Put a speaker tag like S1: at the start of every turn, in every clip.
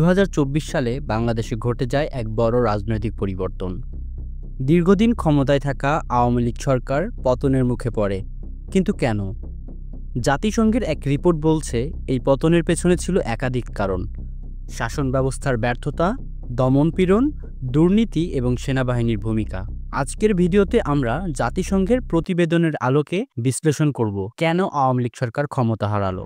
S1: ২০২৪ সালে বাংলাদেশে ঘটে যায় এক বড় রাজনৈতিক পরিবর্তন। দীর্ঘদিন ক্ষমতায় থাকা আওয়ামী লীগ সরকার পতনের মুখে পড়ে। কিন্তু কেন? জাতিসংঘের এক রিপোর্ট বলছে এই পতনের পেছনে ছিল একাধিক কারণ: শাসন ব্যবস্থার ব্যর্থতা, দমনপীড়ন, দুর্নীতি এবং সেনাবাহিনীর ভূমিকা। আজকের ভিডিওতে আমরা জাতিসংঘের প্রতিবেদনের আলোকে বিশ্লেষণ করব কেন আওয়ামী লীগ সরকার ক্ষমতা হারালো।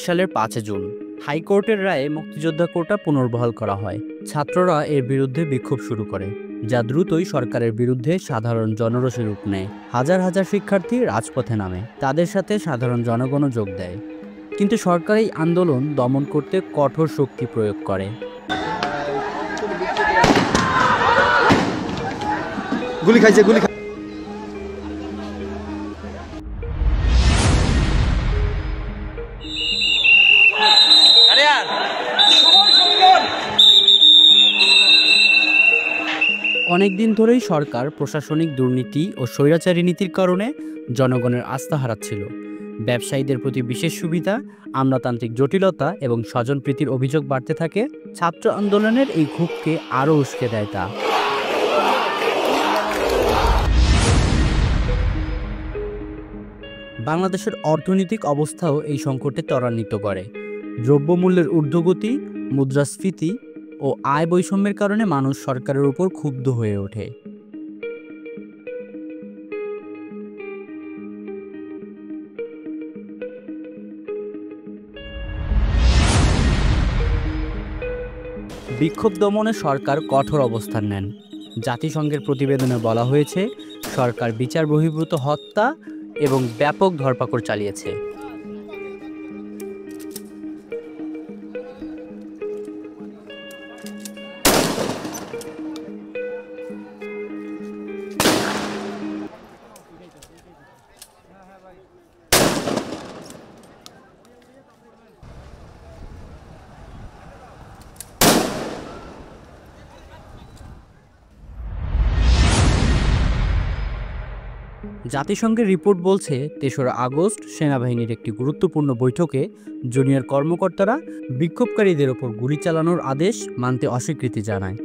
S1: সালের 5 জুন হাইকোর্টের রায়ে মুক্তিযোদ্ধা কোটা পুনর্বহাল করা হয়। ছাত্ররা এর বিরুদ্ধে বিক্ষোভ শুরু করে, যা দ্রুতই সরকারের বিরুদ্ধে সাধারণ জনরোষে রূপ নেয়। হাজার হাজার শিক্ষার্থী রাজপথে নামে, তাদের সাথে সাধারণ জনগণও যোগ দেয়। কিন্তু সরকার এই আন্দোলন দমন করতে কঠোর শক্তি প্রয়োগ করে।
S2: গুলি খাইছে, গুলি
S1: অনেকদিন ধরেই সরকার প্রশাসনিক দুর্নীতি ও স্বৈরাচারী নীতির কারণে জনগণের আস্থা হারাচ্ছিল। ব্যবসায়ীদের প্রতি বিশেষ সুবিধা, আমলাতান্ত্রিক জটিলতা এবং স্বজনপ্রীতির অভিযোগ বাড়তে থাকে। ছাত্র আন্দোলনের এই ক্ষোভকে আরও উস্কে দেয় তা। বাংলাদেশের অর্থনৈতিক অবস্থাও এই সংকটে ত্বরান্বিত করে। দ্রব্যমূল্যের ঊর্ধ্বগতি, মুদ্রাস্ফীতি ও আয় বৈষম্যের কারণে মানুষ সরকারের উপর ক্ষুব্ধ হয়ে ওঠে। বিক্ষোভ দমনে সরকার কঠোর অবস্থান নেন। জাতিসংঘের প্রতিবেদনে বলা হয়েছে, সরকার বিচার বহির্ভূত হত্যা এবং ব্যাপক ধরপাকড় চালিয়েছে। জাতিসংঘের রিপোর্ট বলছে, ৩রা আগস্ট সেনাবাহিনীর একটি গুরুত্বপূর্ণ বৈঠকে জুনিয়র কর্মকর্তারা বিক্ষোভকারীদের ওপর গুলি চালানোর আদেশ মানতে অস্বীকৃতি জানায়।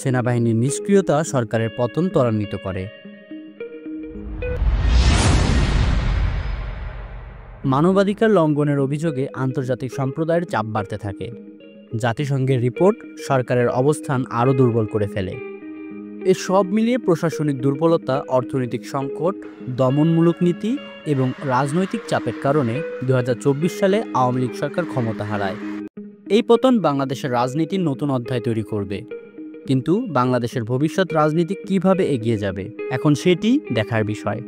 S1: সেনাবাহিনীর নিষ্ক্রিয়তা সরকারের পতন ত্বরান্বিত করে। মানবাধিকার লঙ্ঘনের অভিযোগে আন্তর্জাতিক সম্প্রদায়ের চাপ বাড়তে থাকে। জাতিসংঘের রিপোর্ট সরকারের অবস্থান আরও দুর্বল করে ফেলে। এ সব মিলিয়ে প্রশাসনিক দুর্বলতা, অর্থনৈতিক সংকট, দমনমূলক নীতি এবং রাজনৈতিক চাপের কারণে ২০২৪ সালে আওয়ামী লীগ সরকার ক্ষমতা হারায়। এই পতন বাংলাদেশের রাজনীতির নতুন অধ্যায় তৈরি করবে। কিন্তু বাংলাদেশের ভবিষ্যৎ রাজনীতি কিভাবে এগিয়ে যাবে, এখন সেটি দেখার বিষয়।